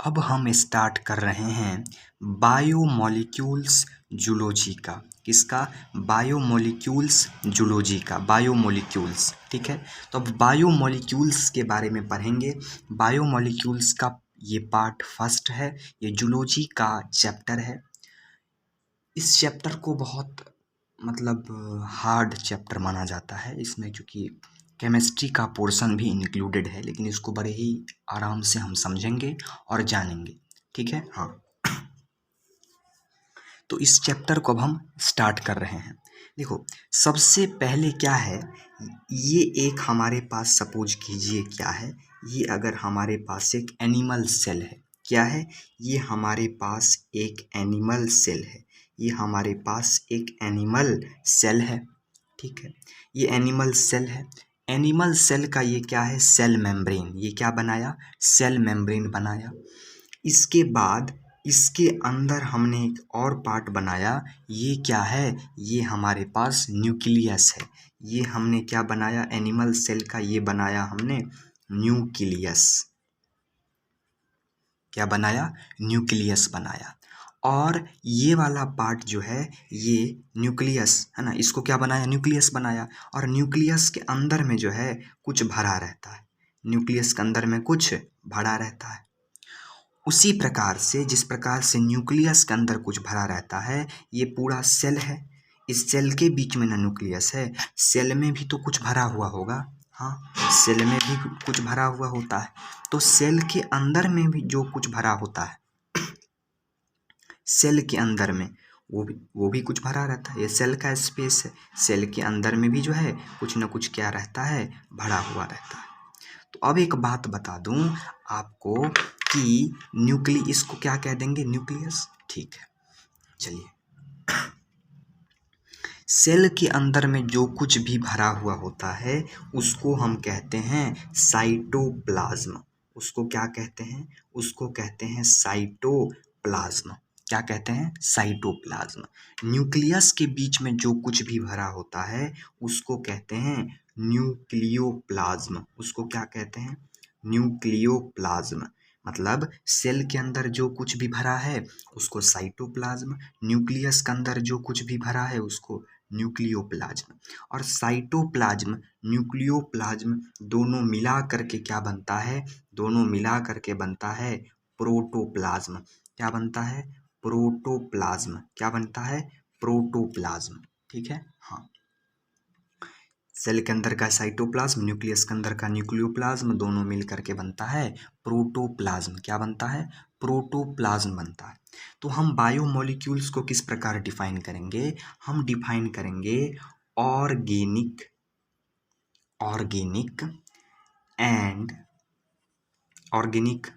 अब हम स्टार्ट कर रहे हैं बायोमोलिक्यूल्स जूलॉजी का। किसका? बायोमोलिक्यूल्स जूलॉजी का, बायोमोलिक्यूल्स। ठीक है, तो अब बायोमोलिक्यूल्स के बारे में पढ़ेंगे। बायोमोलिक्यूल्स का ये पार्ट फर्स्ट है, ये जूलॉजी का चैप्टर है। इस चैप्टर को बहुत हार्ड चैप्टर माना जाता है। इसमें चूँकि केमिस्ट्री का पोर्शन भी इंक्लूडेड है, लेकिन इसको बड़े ही आराम से हम समझेंगे और जानेंगे। ठीक है, हाँ। तो इस चैप्टर को अब हम स्टार्ट कर रहे हैं। देखो, सबसे पहले क्या है, ये एक हमारे पास सपोज कीजिए क्या है, ये अगर हमारे पास एक एनिमल सेल है, क्या है ये? हमारे पास एक एनिमल सेल है, ये हमारे पास एक एनिमल सेल है। ठीक है, ये एनिमल सेल है। एनिमल सेल का ये क्या है? Cell membrane. ये क्या बनाया? सेल मेम्ब्रेन बनाया। इसके बाद इसके अंदर हमने एक और पार्ट बनाया। ये क्या है? ये हमारे पास न्यूक्लियस है। ये हमने क्या बनाया? एनिमल सेल का ये बनाया हमने न्यूक्लियस। क्या बनाया? न्यूक्लियस बनाया। और ये वाला पार्ट जो है ये न्यूक्लियस है ना, इसको क्या बनाया? न्यूक्लियस बनाया। और न्यूक्लियस के अंदर में जो है कुछ भरा रहता है। न्यूक्लियस के अंदर में कुछ भरा रहता है। उसी प्रकार से जिस प्रकार से न्यूक्लियस के अंदर कुछ भरा रहता है, ये पूरा सेल है। इस सेल के बीच में ना न्यूक्लियस है, सेल में भी तो कुछ भरा हुआ होगा। हाँ, सेल में भी कुछ भरा हुआ होता है। तो सेल के अंदर में भी जो कुछ भरा होता है, सेल के अंदर में वो भी कुछ भरा रहता है। ये सेल का स्पेस है। सेल के अंदर में भी जो है कुछ ना कुछ क्या रहता है? भरा हुआ रहता है। तो अब एक बात बता दूं आपको कि इसको क्या कह देंगे? न्यूक्लियस। ठीक है, चलिए। सेल के अंदर में जो कुछ भी भरा हुआ होता है उसको हम कहते हैं साइटोप्लाज्म। उसको क्या कहते हैं? उसको कहते हैं साइटोप्लाज्म। क्या कहते हैं? साइटोप्लाज्म। न्यूक्लियस के बीच में जो कुछ भी भरा होता है उसको कहते हैं न्यूक्लियोप्लाज्म। उसको क्या कहते हैं? न्यूक्लियोप्लाज्म। मतलब सेल के अंदर जो कुछ भी भरा है उसको साइटोप्लाज्म, न्यूक्लियस के अंदर जो कुछ भी भरा है उसको न्यूक्लियोप्लाज्म। और साइटोप्लाज्म, न्यूक्लियोप्लाज्म दोनों मिला करके क्या बनता है? दोनों मिला करके बनता है प्रोटोप्लाज्म। क्या बनता है? प्रोटोप्लाज्म। क्या बनता है? प्रोटोप्लाज्म। ठीक है, हाँ। सेल के अंदर का साइटोप्लाज्म, न्यूक्लियस के अंदर का न्यूक्लियोप्लाज्म दोनों मिल करके बनता है प्रोटोप्लाज्म। क्या बनता है? प्रोटोप्लाज्म बनता है। तो हम बायोमोलिक्यूल्स को किस प्रकार डिफाइन करेंगे? हम डिफाइन करेंगे ऑर्गेनिक एंड ऑर्गेनिक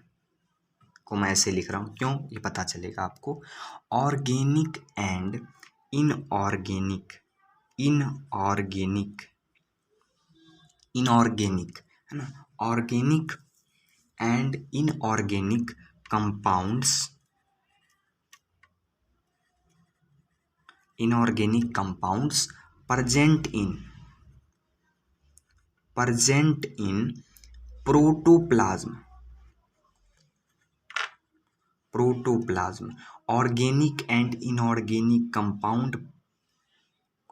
को मैं ऐसे लिख रहा हूँ, क्यों? ये पता चलेगा आपको। ऑर्गेनिक एंड इनऑर्गेनिक है ना, organic and inorganic compounds, present in protoplasm. Organic and inorganic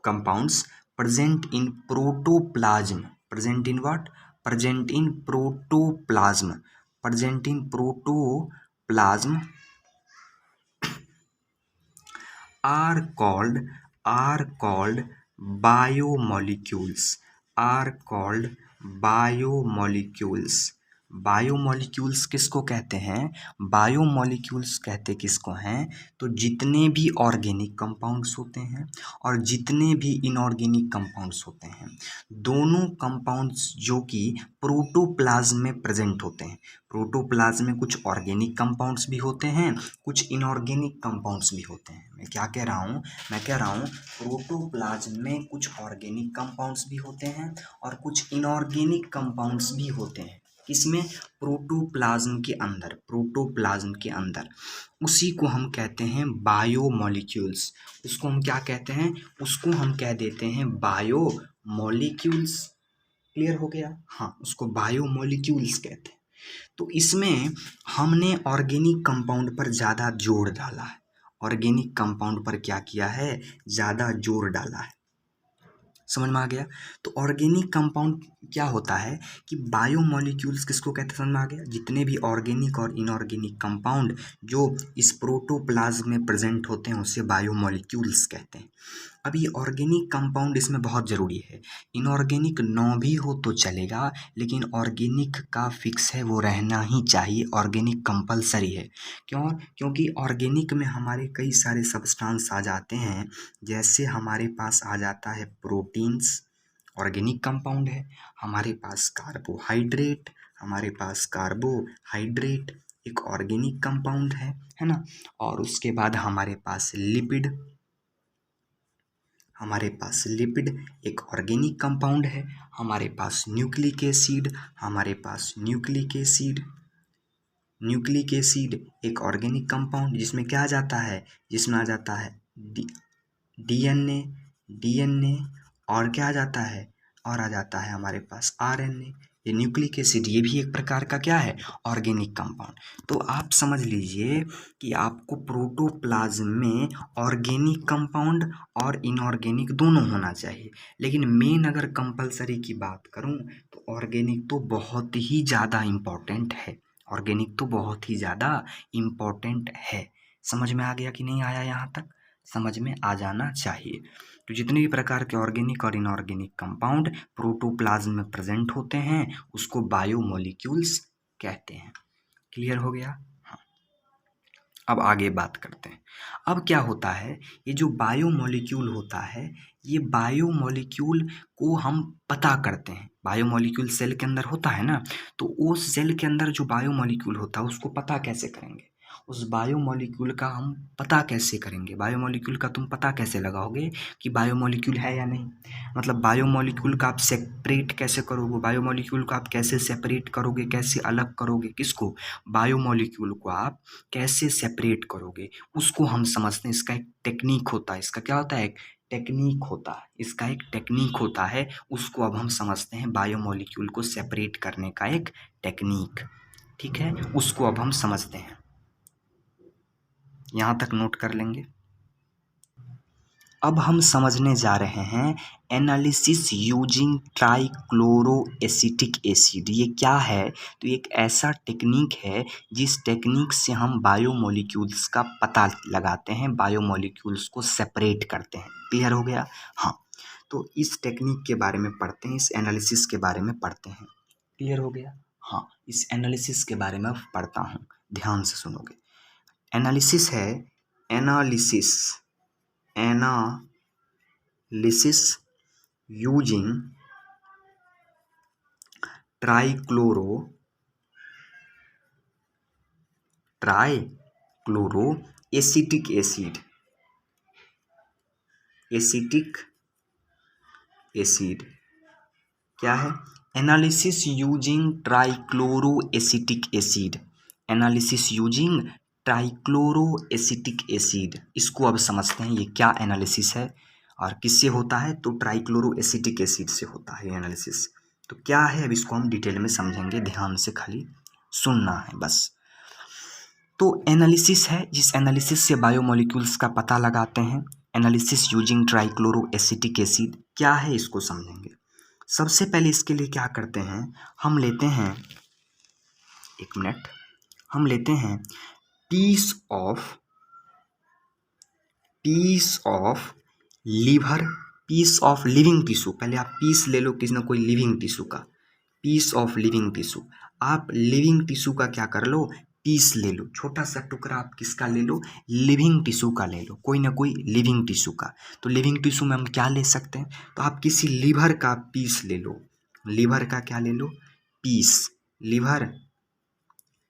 compounds present in protoplasm. Present in what? Present in protoplasm are called biomolecules. Biomolecules किसको कहते हैं? बायोमोलिक्यूल्स कहते किसको हैं? तो जितने भी ऑर्गेनिक कंपाउंड्स होते हैं और जितने भी इनऑर्गेनिक कंपाउंड्स होते हैं, दोनों कंपाउंड्स जो कि प्रोटोप्लाज्म में प्रेजेंट होते हैं। प्रोटोप्लाज्म में कुछ ऑर्गेनिक कंपाउंड्स भी होते हैं, कुछ इनऑर्गेनिक कंपाउंड्स भी होते हैं। मैं क्या कह रहा हूँ? मैं कह रहा हूँ प्रोटोप्लाज्म में कुछ ऑर्गेनिक कंपाउंड्स भी होते हैं और कुछ इनऑर्गेनिक कंपाउंड्स भी होते हैं। किसमें? प्रोटोप्लाज्म के अंदर। उसी को हम कहते हैं बायोमोलिक्यूल्स। उसको हम क्या कहते हैं? उसको हम कह देते हैं बायोमोलिक्यूल्स। क्लियर हो गया? हाँ, उसको बायोमोलिक्यूल्स कहते हैं। तो इसमें हमने ऑर्गेनिक कंपाउंड पर ज़्यादा जोर डाला है, ऑर्गेनिक कंपाउंड पर क्या किया है, ज़्यादा जोर डाला है। समझ में आ गया। तो ऑर्गेनिक कंपाउंड क्या होता है कि बायोमोलिक्यूल्स किसको कहते हैं, समझ में आ गया। जितने भी ऑर्गेनिक और इनऑर्गेनिक कंपाउंड जो इस प्रोटोप्लाज्म में प्रेजेंट होते हैं उसे बायोमोलिक्यूल्स कहते हैं। अब ये ऑर्गेनिक कंपाउंड इसमें बहुत ज़रूरी है। इनऑर्गेनिक ना भी हो तो चलेगा, लेकिन ऑर्गेनिक का फिक्स है, वो रहना ही चाहिए, ऑर्गेनिक कंपलसरी है। क्यों? क्योंकि ऑर्गेनिक में हमारे कई सारे सब्सटेंस आ जाते हैं। जैसे हमारे पास आ जाता है प्रोटीन्स, ऑर्गेनिक कंपाउंड है। हमारे पास कार्बोहाइड्रेट, हमारे पास कार्बोहाइड्रेट एक ऑर्गेनिक कंपाउंड है ना। और उसके बाद हमारे पास लिपिड, हमारे पास लिपिड एक ऑर्गेनिक कंपाउंड है। हमारे पास न्यूक्लिक एसिड, हमारे पास न्यूक्लिक एसिड, न्यूक्लिक एसिड एक ऑर्गेनिक कंपाउंड जिसमें क्या आ जाता है, जिसमें आ जाता है डीएनए, डीएनए और क्या आ जाता है, और आ जाता है हमारे पास आरएनए। ये न्यूक्लिक एसिड ये भी एक प्रकार का क्या है, ऑर्गेनिक कंपाउंड। तो आप समझ लीजिए कि आपको प्रोटोप्लाज्म में ऑर्गेनिक कंपाउंड और इनऑर्गेनिक दोनों होना चाहिए, लेकिन मेन अगर कंपलसरी की बात करूं तो ऑर्गेनिक तो बहुत ही ज़्यादा इम्पोर्टेंट है, ऑर्गेनिक तो बहुत ही ज़्यादा इम्पोर्टेंट है। समझ में आ गया कि नहीं आया, यहाँ तक समझ में आ जाना चाहिए। तो जितने भी प्रकार के ऑर्गेनिक और इनऑर्गेनिक कंपाउंड प्रोटोप्लाज्म में प्रेजेंट होते हैं उसको बायोमोलिक्यूल्स कहते हैं। क्लियर हो गया? हाँ। अब आगे बात करते हैं। अब क्या होता है, ये जो बायोमोलिक्यूल होता है, ये बायोमोलिक्यूल को हम पता करते हैं। बायोमोलिक्यूल सेल के अंदर होता है ना, तो वो सेल के अंदर जो बायोमोलिक्यूल होता है उसको पता कैसे करेंगे, उस बायोमोलिक्यूल का हम पता कैसे करेंगे, बायोमोलिक्यूल का तुम पता कैसे लगाओगे कि बायोमोलिक्यूल है या नहीं। मतलब बायोमोलिक्यूल का आप सेपरेट कैसे करोगे, बायोमोलिक्यूल को आप कैसे सेपरेट करोगे, कैसे अलग करोगे, किसको, बायोमोलिक्यूल को आप कैसे सेपरेट करोगे उसको हम समझते हैं। इसका एक टेक्निक होता है, इसका क्या होता है, एक टेक्निक होता है, इसका एक टेक्निक होता है, उसको अब हम समझते हैं। बायोमोलिक्यूल को सेपरेट करने का एक टेक्निक, ठीक है, उसको अब हम समझते हैं। यहाँ तक नोट कर लेंगे। अब हम समझने जा रहे हैं एनालिसिस यूजिंग ट्राइक्लोरोएसिटिक एसिड। ये क्या है, तो एक ऐसा टेक्निक है जिस टेक्निक से हम बायोमोलिक्यूल्स का पता लगाते हैं, बायोमोलिक्यूल्स को सेपरेट करते हैं। क्लियर हो गया? हाँ। तो इस टेक्निक के बारे में पढ़ते हैं, इस एनालिसिस के बारे में पढ़ते हैं। क्लियर हो गया? हाँ, इस एनालिसिस के बारे में पढ़ता हूँ, ध्यान से सुनोगे। एनालिसिस है, analysis, analysis using trichloroacetic acid, acetic acid क्या है, analysis using trichloroacetic acid, analysis using trichloroacetic acid. इसको अब समझते हैं ये क्या एनालिसिस है और किससे होता है, तो ट्राइक्लोरोएसिटिक एसिड से होता है एनालिसिस। तो क्या है अब इसको हम डिटेल में समझेंगे, ध्यान से खाली सुनना है बस। तो एनालिसिस है जिस एनालिसिस से बायोमोलिक्यूल्स का पता लगाते हैं, एनालिसिस यूजिंग ट्राइक्लोरोएसिटिक एसिड क्या है इसको समझेंगे। सबसे पहले इसके लिए क्या करते हैं, हम लेते हैं, एक मिनट, हम लेते हैं piece of liver, piece of living tissue. पहले आप पीस ले लो किसी ना कोई लिविंग टिश्यू का, पीस ऑफ लिविंग टिश्यू। आप लिविंग टिश्यू का क्या कर लो, पीस ले लो, छोटा सा टुकड़ा आप किसका ले लो, लिविंग टिश्यू का ले लो, कोई ना कोई लिविंग टिश्यू का। तो लिविंग टिश्यू में हम क्या ले सकते हैं, तो आप किसी लीवर का पीस ले लो, लीवर का क्या ले लो, पीस, लीवर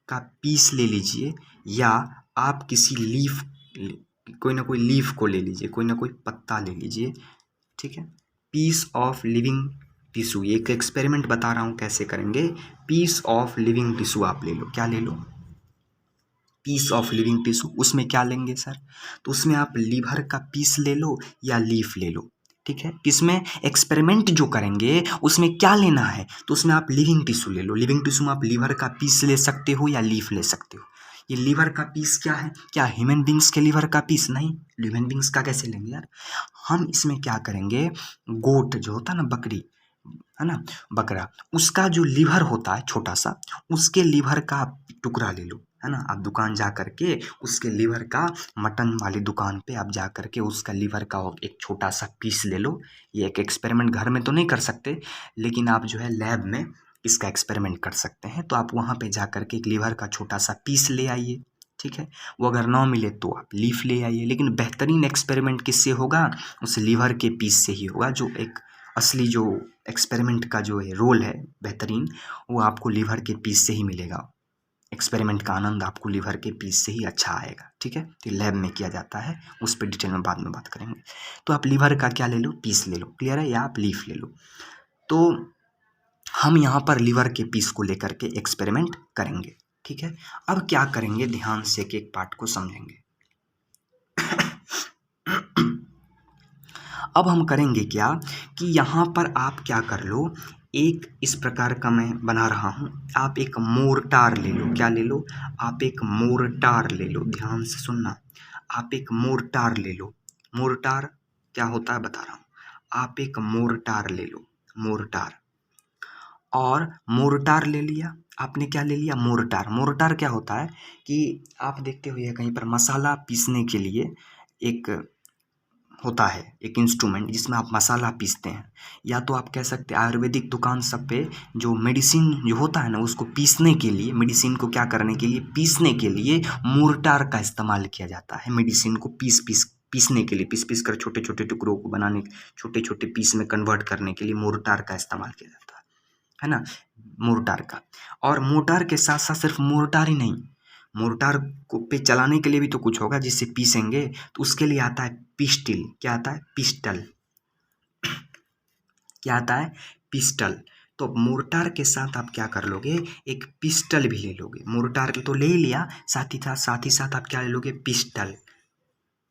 का पीस ले लीजिए, या आप किसी लीफ, कोई ना कोई लीफ को ले लीजिए, कोई ना कोई पत्ता ले लीजिए, ठीक है। पीस ऑफ लिविंग टिश्यू, एक एक्सपेरिमेंट बता रहा हूँ कैसे करेंगे। पीस ऑफ लिविंग टिश्यू आप ले लो, क्या ले लो, पीस ऑफ लिविंग टिश्यू। उसमें क्या लेंगे सर, तो उसमें आप लीवर का पीस ले लो या लीफ ले लो, ठीक है। किसमें? एक्सपेरिमेंट जो करेंगे उसमें क्या लेना है, तो उसमें आप लिविंग टिश्यू ले लो। लिविंग टिश्यू में आप लीवर का पीस ले सकते हो या लीफ ले सकते हो। ये लीवर का पीस क्या है? क्या ह्यूमन बींग्स के लीवर का पीस? नहीं, ह्यूमन बींग्स का कैसे लेंगे यार। हम इसमें क्या करेंगे, गोट जो होता है ना, बकरी है ना, बकरा, उसका जो लीवर होता है छोटा सा, उसके लीवर का टुकड़ा ले लो, है ना। आप दुकान जा करके उसके लीवर का, मटन वाली दुकान पे आप जा करके उसका लीवर का एक छोटा सा पीस ले लो। ये एक एक्सपेरिमेंट घर में तो नहीं कर सकते, लेकिन आप जो है लैब में इसका एक्सपेरिमेंट कर सकते हैं। तो आप वहाँ पे जा करके एक लीवर का छोटा सा पीस ले आइए, ठीक है। वो अगर ना मिले तो आप लीफ ले आइए, लेकिन बेहतरीन एक्सपेरिमेंट किससे होगा? उस लीवर के पीस से ही होगा। जो एक असली जो एक्सपेरिमेंट का जो है रोल है बेहतरीन, वो आपको लीवर के पीस से ही मिलेगा। एक्सपेरिमेंट का आनंद आपको लीवर के पीस से ही अच्छा आएगा, ठीक है। तो लैब में किया जाता है, उस पर डिटेल में बाद में बात करेंगे। तो आप लीवर का क्या ले लो, पीस ले लो, क्लियर है, या आप लीफ ले लो। तो हम यहाँ पर लीवर के पीस को लेकर के एक्सपेरिमेंट करेंगे, ठीक है। अब क्या करेंगे, ध्यान से एक एक पार्ट को समझेंगे। अब हम करेंगे क्या कि यहाँ पर आप क्या कर लो, एक इस प्रकार का मैं बना रहा हूँ, आप एक मोर्टार ले लो। क्या ले लो? आप एक मोर्टार ले लो, ध्यान से सुनना। आप एक मोर्टार ले लो। मोर्टार क्या होता है बता रहा हूँ। आप एक मोर्टार ले लो, मोर्टार। और मोर्टार ले लिया आपने, क्या ले लिया? मोर्टार। मोर्टार क्या होता है कि आप देखते हुए कहीं पर मसाला पीसने के लिए एक होता है, एक इंस्ट्रूमेंट जिसमें आप मसाला पीसते हैं। या तो आप कह सकते हैं आयुर्वेदिक दुकान सब पे जो मेडिसिन जो होता है ना, उसको पीसने के लिए, मेडिसिन को क्या करने के लिए, पीसने के लिए मोर्टार का इस्तेमाल किया जाता है। मेडिसिन को पीसने के लिए, पीस पीस कर छोटे छोटे टुकड़ों को बनाने, छोटे छोटे पीस में कन्वर्ट करने के लिए मोर्टार का इस्तेमाल किया जाता है ना, मोर्टार का। और मोर्टार के साथ साथ सिर्फ मोर्टार ही नहीं, मोर्टार को पे चलाने के लिए भी तो कुछ होगा जिससे पीसेंगे, तो उसके लिए आता है पिस्टल। क्या आता है? पिस्टल। क्या आता है? पिस्टल। तो मोर्टार के साथ आप क्या कर लोगे, एक पिस्टल भी ले लोगे। मोर्टार तो ले ही लिया, साथ ही साथ आप क्या ले लोगे? पिस्टल।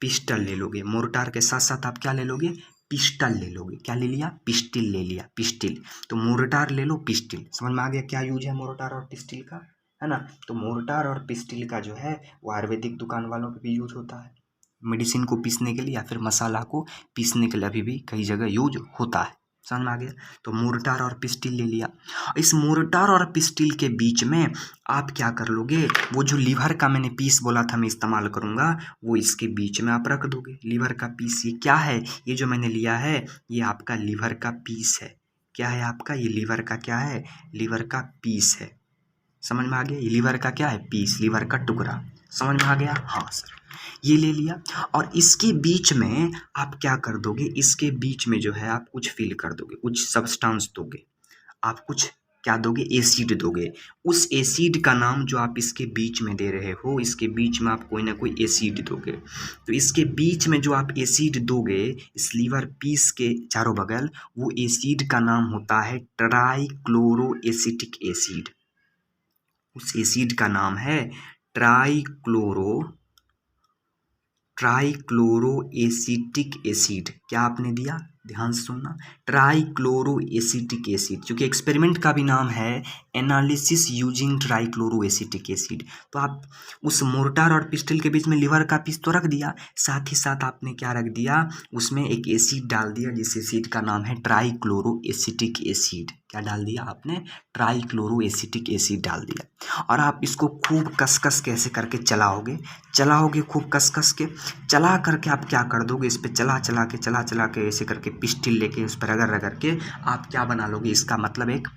पिस्टल ले लोगे। मोर्टार के साथ साथ आप क्या ले लोगे? पिस्टल ले लोगे। क्या ले लिया? पिस्टल ले लिया, पिस्टल। तो मोर्टार ले लो, पिस्टल। समझ में आ गया क्या यूज है मोर्टार और पिस्टल का, है ना। तो मोर्टार और पिस्टल का जो है वो आयुर्वेदिक दुकान वालों पे भी यूज होता है, मेडिसिन को पीसने के लिए या फिर मसाला को पीसने के लिए अभी भी कई जगह यूज होता है। समझ में आ गया। तो मोर्टार और पिस्टल ले लिया। इस मोर्टार और पिस्टल के बीच में आप क्या कर लोगे, वो जो लीवर का मैंने पीस बोला था मैं इस्तेमाल करूँगा, वो इसके बीच में आप रख दोगे। लीवर का पीस ये क्या है, ये जो मैंने लिया है ये आपका लीवर का पीस है। क्या है आपका? ये लीवर का क्या है? लीवर का पीस है। समझ में आ गया? ये लीवर का क्या है? पीस, लीवर का टुकड़ा। समझ में आ गया? हाँ सर। ये ले लिया और इसके बीच में आप क्या कर दोगे, इसके बीच में जो है आप कुछ फिल कर दोगे, कुछ सब्सटेंस दोगे। आप कुछ क्या दोगे? एसिड दोगे। उस एसिड का नाम जो आप इसके बीच में दे रहे हो, इसके बीच में आप कोई ना कोई एसिड दोगे। तो इसके बीच में जो आप एसिड दोगे इस लीवर पीस के चारों बगल, वो एसिड का नाम होता है ट्राइक्लोरो एसिटिक एसिड। उस एसिड का नाम है ट्राइक्लोरो एसिटिक एसिड। क्या आपने दिया? ध्यान से सुनना, ट्राइक्लोरो एसिटिक एसिड, क्योंकि एक्सपेरिमेंट का भी नाम है analysis using trichloro acetic acid. तो आप उस मोर्टार और पिस्टल के बीच में लीवर का पीस तो रख दिया, साथ ही साथ आपने क्या रख दिया, उसमें एक एसिड डाल दिया जिस एसिड का नाम है ट्राइक्लोरो एसिटिक एसिड। क्या डाल दिया आपने? ट्राइक्लोरो एसिटिक एसिड डाल दिया। और आप इसको खूब कस के ऐसे करके चलाओगे खूब कस के चला करके आप क्या कर दोगे, इस पे चला चला के ऐसे करके पिस्टल लेके उस पर रगड़ के आप क्या बना लोगे, इसका मतलब एक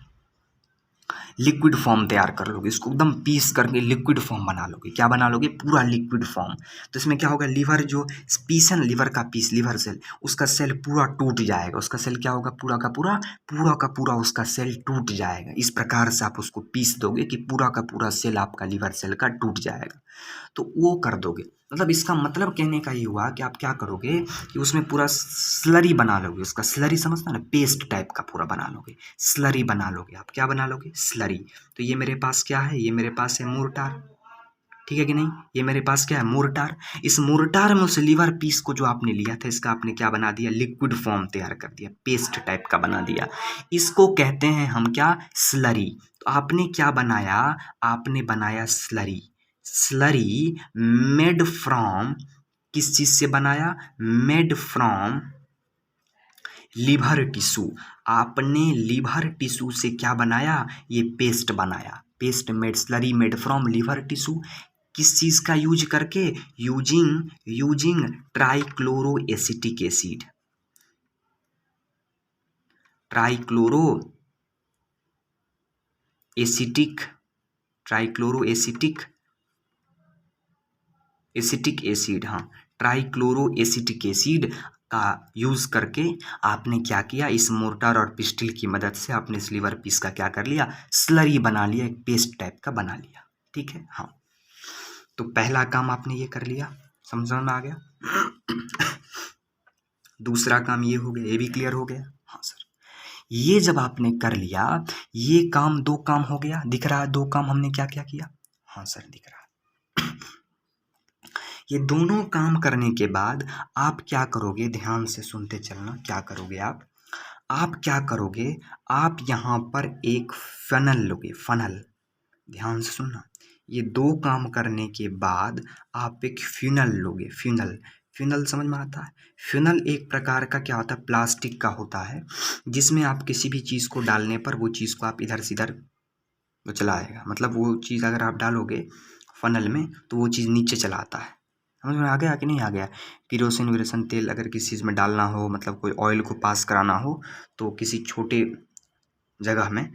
लिक्विड फॉर्म तैयार कर लोगे। इसको एकदम पीस करके लिक्विड फॉर्म बना लोगे। क्या बना लोगे? पूरा लिक्विड फॉर्म। तो इसमें क्या होगा, लीवर जो पीस है ना, लीवर का पीस, लीवर सेल, उसका सेल पूरा टूट जाएगा। उसका सेल क्या होगा? पूरा का पूरा उसका सेल टूट जाएगा। इस प्रकार से आप उसको पीस दोगे कि पूरा का पूरा सेल आपका लीवर सेल का टूट जाएगा। तो वो कर दोगे। मतलब इसका मतलब कहने का ये हुआ कि आप क्या करोगे कि उसमें पूरा स्लरी बना लोगे। उसका स्लरी समझना ना, पेस्ट टाइप का पूरा बना लोगे, स्लरी बना लोगे। आप क्या बना लोगे? स्लरी। तो ये मेरे पास क्या है, ये मेरे पास है मोर्टार। ठीक है कि नहीं। ये मेरे पास क्या है, मोर्टार। इस मोर्टार में उस लीवर पीस को जो आपने लिया था, इसका आपने क्या बना दिया, लिक्विड फॉर्म तैयार कर दिया, पेस्ट टाइप का बना दिया। इसको कहते हैं हम क्या, स्लरी। तो आपने क्या बनाया, आपने बनाया स्लरी। स्लरी मेड फ्रॉम, किस चीज से बनाया, मेड फ्रॉम लिवर टिश्यू। आपने लिवर टिश्यू से क्या बनाया, ये पेस्ट बनाया। Paste made, slurry made from liver tissue. किस चीज का यूज करके, using trichloro acetic acid. Trichloro acetic, trichloro acetic acid, हाँ, ट्राइक्लोरो एसिटिक एसिड का यूज़ करके आपने क्या किया, इस मोर्टार और पिस्टल की मदद से आपने इस लीवर पीस का क्या कर लिया, स्लरी बना लिया, एक पेस्ट टाइप का बना लिया। ठीक है, हाँ। तो पहला काम आपने ये कर लिया, समझ में आ गया। दूसरा काम ये हो गया, ये भी क्लियर हो गया। हाँ सर, ये जब आपने कर लिया, ये काम, दो काम हो गया, दिख रहा है दो काम हमने क्या क्या किया। हाँ सर, दिख रहा है। ये दोनों काम करने के बाद आप क्या करोगे, ध्यान से सुनते चलना, क्या करोगे आप क्या करोगे, आप यहाँ पर एक फनल लोगे, फनल, ध्यान से सुनना। ये दो काम करने के बाद आप एक फ्यूनल लोगे, फ्यूनल। फ्यूनल समझ में आता है। फ्यूनल एक प्रकार का क्या होता है, प्लास्टिक का होता है, जिसमें आप किसी भी चीज़ को डालने पर वो चीज़ को आप इधर से इधर चला आएगा। मतलब वो चीज़ अगर आप डालोगे फनल में तो वो चीज़ नीचे चला आता है। समझ में आ गया कि नहीं आ गया। किरोसिन विरोसिन तेल अगर किसी चीज़ में डालना हो, मतलब कोई ऑयल को पास कराना हो, तो किसी छोटे जगह में,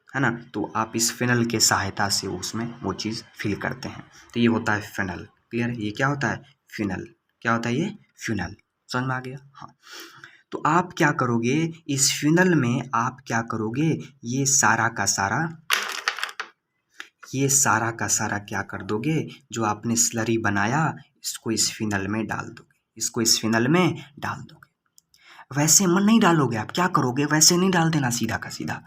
है ना, तो आप इस फिनल के सहायता से उसमें वो चीज़ फिल करते हैं। तो ये होता है फिनल। क्लियर है, ये क्या होता है, फिनल। क्या होता है ये, फिनल। समझ में आ गया, हाँ। तो आप क्या करोगे, इस फिनल में आप क्या करोगे, ये सारा का सारा क्या कर दोगे, जो आपने स्लरी बनाया, इसको इस फिनल में डाल दोगे, इसको इस फिनल में डाल दोगे। वैसे मन नहीं डालोगे, आप क्या करोगे, वैसे नहीं डाल देना सीधा का सीधा।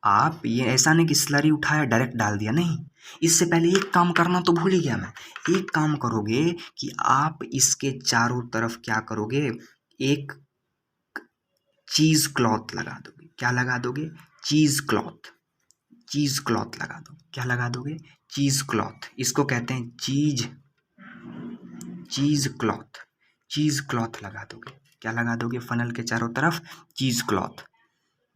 आप ये ऐसा नहीं कि स्लरी उठाया डायरेक्ट डाल दिया, नहीं। इससे पहले एक काम करना तो भूल ही गया मैं। एक काम करोगे कि आप इसके चारों तरफ क्या करोगे, एक चीज़ क्लॉथ लगा दोगे। क्या लगा दोगे, चीज़ क्लॉथ। चीज़ क्लॉथ लगा दो। क्या लगा दोगे, चीज़ क्लॉथ। इसको कहते हैं चीज़ क्लॉथ। चीज़ क्लॉथ लगा दोगे। क्या लगा दोगे, फनल के चारों तरफ चीज़ क्लॉथ।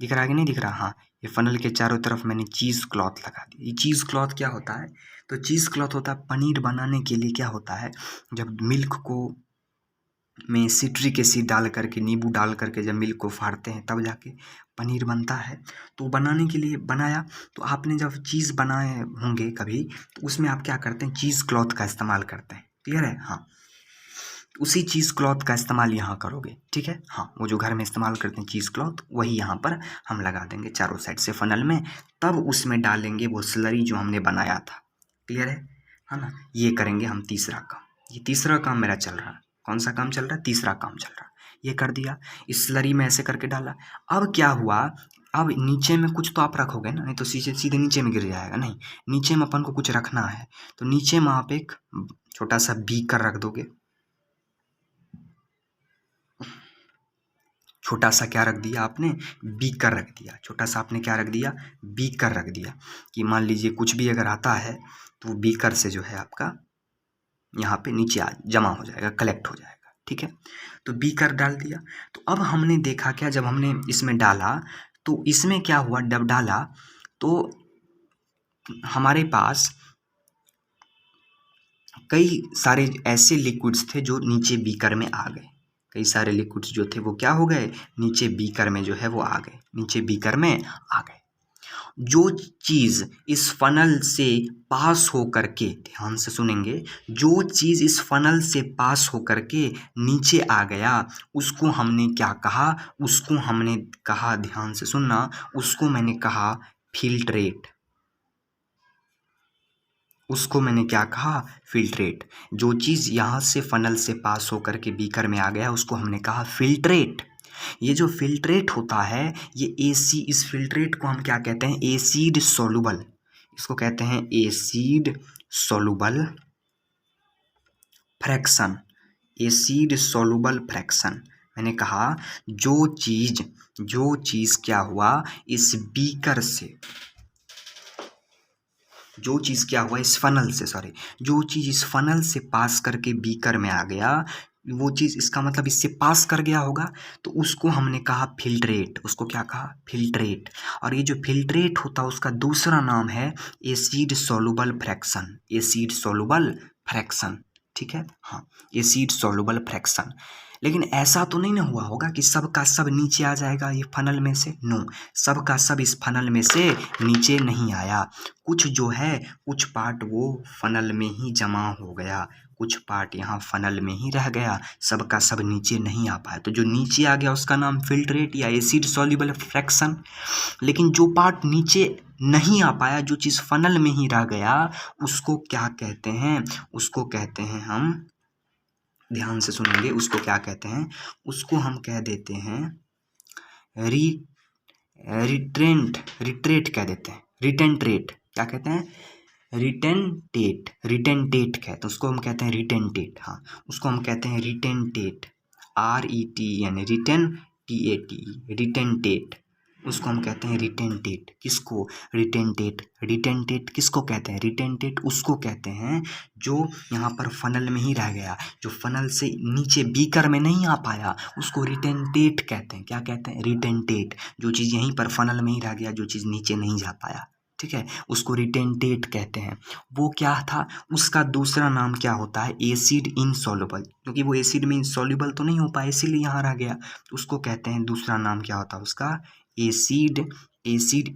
दिख रहा है कि नहीं दिख रहा, हाँ। ये फनल के चारों तरफ मैंने चीज़ क्लॉथ लगा दी। ये चीज़ क्लॉथ क्या होता है, तो चीज़ क्लॉथ होता है पनीर बनाने के लिए। क्या होता है, जब मिल्क को में सिट्रिक एसिड डाल करके, नींबू डाल करके जब मिल्क को फाड़ते हैं तब जाके पनीर बनता है। तो बनाने के लिए बनाया, तो आपने जब चीज़ बनाए होंगे कभी, तो उसमें आप क्या करते हैं, चीज़ क्लॉथ का इस्तेमाल करते हैं। क्लियर है, हाँ। उसी चीज़ क्लॉथ का इस्तेमाल यहाँ करोगे, ठीक है, हाँ। वो जो घर में इस्तेमाल करते हैं चीज़ क्लॉथ, वही यहाँ पर हम लगा देंगे चारों साइड से फनल में। तब उसमें डालेंगे वो स्लरी जो हमने बनाया था। क्लियर है ना। ये करेंगे हम तीसरा काम। ये तीसरा काम मेरा चल रहा है। कौन सा काम चल रहा है, तीसरा काम चल रहा है। ये कर दिया, इस स्लरी में ऐसे करके डाला। अब क्या हुआ, अब नीचे में कुछ तो आप रखोगे ना, नहीं तो सीधे सीधे नीचे में गिर जाएगा। नहीं, नीचे में अपन को कुछ रखना है, तो नीचे में आप एक छोटा सा बीकर रख दोगे। छोटा सा क्या रख दिया आपने, बीकर रख दिया। छोटा सा आपने क्या रख दिया, बीकर रख दिया, कि मान लीजिए कुछ भी अगर आता है तो वो बीकर से जो है आपका यहाँ पे नीचे जमा हो जाएगा, कलेक्ट हो जाएगा। ठीक है, तो बीकर डाल दिया। तो अब हमने देखा क्या, जब हमने इसमें डाला तो इसमें क्या हुआ, जब डाला तो हमारे पास कई सारे ऐसे लिक्विड्स थे जो नीचे बीकर में आ गए। कई सारे लिक्विड्स जो थे वो क्या हो गए, नीचे बीकर में जो है वो आ गए, नीचे बीकर में आ गए। जो चीज़ इस फनल से पास हो करके, ध्यान से सुनेंगे, जो चीज़ इस फनल से पास हो करके नीचे आ गया, उसको हमने क्या कहा, उसको हमने कहा, ध्यान से सुनना, उसको मैंने कहा फिल्ट्रेट। उसको मैंने क्या कहा, फिल्ट्रेट। जो चीज़ यहाँ से फनल से पास होकर के बीकर में आ गया उसको हमने कहा फिल्ट्रेट। ये जो फिल्ट्रेट होता है, ये इस फिल्ट्रेट को हम क्या कहते हैं, एसिड सोलुबल। इसको कहते हैं acid soluble fraction, acid soluble fraction. मैंने कहा जो चीज़ क्या हुआ इस बीकर से, जो चीज़ क्या हुआ इस फनल से, जो चीज़ इस फनल से पास करके बीकर में आ गया, वो चीज़ इसका मतलब इससे पास कर गया होगा, तो उसको हमने कहा फिल्ट्रेट। उसको क्या कहा? फिल्ट्रेट। और ये जो फिल्ट्रेट होता है उसका दूसरा नाम है acid soluble fraction, acid soluble fraction. ठीक है, हाँ, एसिड सॉल्युबल फ्रैक्शन। लेकिन ऐसा तो नहीं ना हुआ होगा कि सब का सब नीचे आ जाएगा ये फनल में से। नो, सब का सब इस फनल में से नीचे नहीं आया। कुछ जो है कुछ पार्ट वो फनल में ही जमा हो गया, कुछ पार्ट यहाँ फनल में ही रह गया, सब का सब नीचे नहीं आ पाया। तो जो नीचे आ गया उसका नाम फिल्ट्रेट या एसिड सॉल्युबल फ्रैक्शन। लेकिन जो पार्ट नीचे नहीं आ पाया, जो चीज़ फनल में ही रह गया, उसको क्या कहते हैं? उसको कहते हैं हम, ध्यान से सुनेंगे, उसको क्या कहते हैं? उसको हम कह देते हैं रिट्रेट कह देते हैं, रिटेंट्रेट। क्या कहते हैं? रिटेंटेट, रिटेंटेट कहते हैं उसको, हम कहते हैं रिटेंटेट। हाँ, उसको हम कहते हैं रिटेंटेट, RETN, रिटेन TATE, रिटेंटेट। उसको हम कहते हैं रिटेंटेट। किसको? रिटेंटेट। रिटेंटेट किसको कहते हैं? रिटेंटेट उसको कहते हैं जो यहाँ पर फनल में ही रह गया, जो फनल से नीचे बीकर में नहीं आ पाया, उसको रिटेंटेट कहते हैं। क्या कहते हैं? रिटेंटेट। जो चीज़ यहीं पर फनल में ही रह गया, जो चीज़ नीचे नहीं जा पाया, ठीक है, उसको रिटेंटेट कहते हैं। वो क्या था? उसका दूसरा नाम क्या होता है? एसिड इनसॉल्युबल, क्योंकि वो एसिड में इनसॉल्युबल तो नहीं हो पाया इसीलिए यहाँ रह गया। उसको कहते हैं, दूसरा नाम क्या होता है उसका? Acid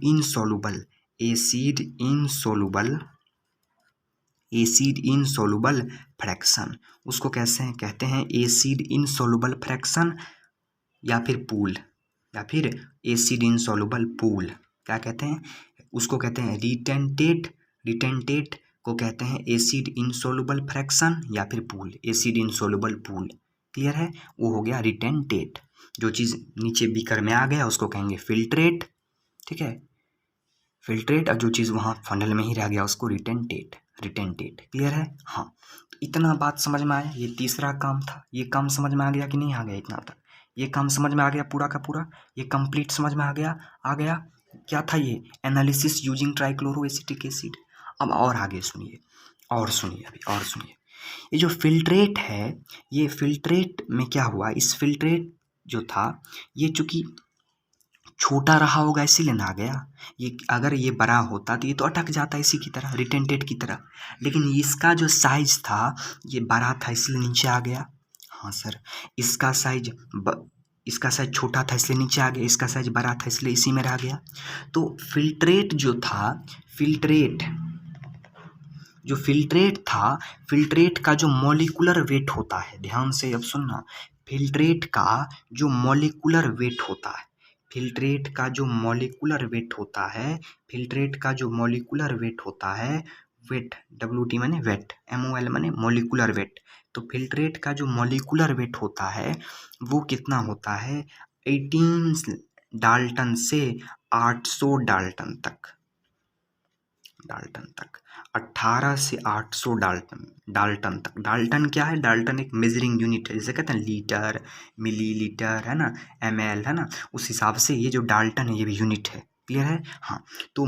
insoluble, acid insoluble fraction. उसको कैसे कहते हैं? एसिड इनसॉल्युबल फ्रैक्शन या फिर पूल, या फिर एसिड इनसॉल्युबल पूल। क्या कहते हैं? उसको कहते हैं रिटेंटेट। रिटेंटेट को कहते हैं एसिड इनसॉल्युबल फ्रैक्शन या फिर pool, acid insoluble pool. Clear है? वो हो गया रिटेंटेट। जो चीज़ नीचे बीकर में आ गया उसको कहेंगे फिल्ट्रेट, ठीक है, फिल्ट्रेट। और जो चीज़ वहाँ फनल में ही रह गया उसको रिटेंटेट, रिटेंटेट। क्लियर है? हाँ, तो इतना बात समझ में आया। ये तीसरा काम था। ये काम समझ में आ गया कि नहीं आ गया? इतना तक ये काम समझ में आ गया पूरा का पूरा, ये कंप्लीट समझ में आ गया? आ गया। क्या था ये? Analysis using trichloroacetic acid. अब और आगे सुनिए, और सुनिए, अभी और सुनिए। ये जो फिल्ट्रेट है, ये फिल्ट्रेट में क्या हुआ? इस फिल्ट्रेट जो था ये चूंकि छोटा रहा होगा इसीलिए ना आ गया। ये अगर ये बड़ा होता तो ये तो अटक जाता इसी की तरह, रिटेंटेट की तरह। लेकिन इसका जो साइज था ये बड़ा था इसलिए नीचे आ गया। हाँ सर, इसका साइज छोटा था इसलिए नीचे आ गया, इसका साइज बड़ा था इसलिए इसी में रह गया। तो फिल्ट्रेट जो था, फिल्ट्रेट था, फिल्ट्रेट का जो मॉलिक्यूलर वेट होता है, ध्यान से अब सुनना, फिल्ट्रेट का जो मॉलिक्यूलर वेट होता है, फिल्ट्रेट का जो मॉलिक्यूलर वेट होता है, फिल्ट्रेट का जो मॉलिक्यूलर वेट होता है, वेट, WT माने वेट, MOL माने मॉलिक्यूलर वेट। तो फिल्ट्रेट का जो मॉलिक्यूलर वेट होता है वो कितना होता है? 18 डाल्टन से 800 डाल्टन तक, 18 से 800 डाल्टन तक। डाल्टन क्या है? डाल्टन एक मेजरिंग यूनिट है, जैसे कहते हैं लीटर, मिलीलीटर, है ना, ML, है ना, उस हिसाब से ये जो डाल्टन है ये भी यूनिट है। क्लियर है? हाँ, तो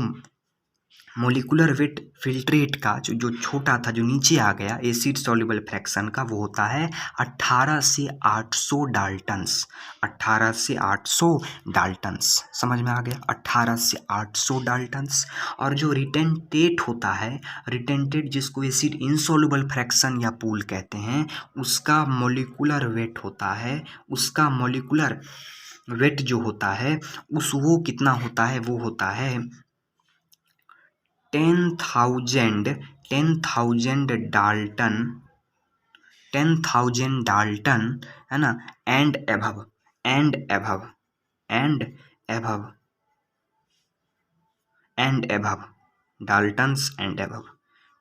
मोलिकुलर वेट फिल्ट्रेट का जो छोटा था, जो नीचे आ गया एसिड सॉल्युबल फ्रैक्शन का, वो होता है 18 से 800 डाल्टन्स, 18 से 800 डाल्टन्स। समझ में आ गया? 18 से 800 डाल्टन्स। और जो रिटेंटेट होता है, रिटेंटेट जिसको एसिड इनसॉल्युबल फ्रैक्शन या पूल कहते हैं, उसका मोलिकुलर वेट होता है, उसका मोलिकुलर वेट जो होता है वो कितना होता है? वो होता है 10,000 डाल्टन, 10,000 डाल्टन, है ना, and above, Dalton's and above.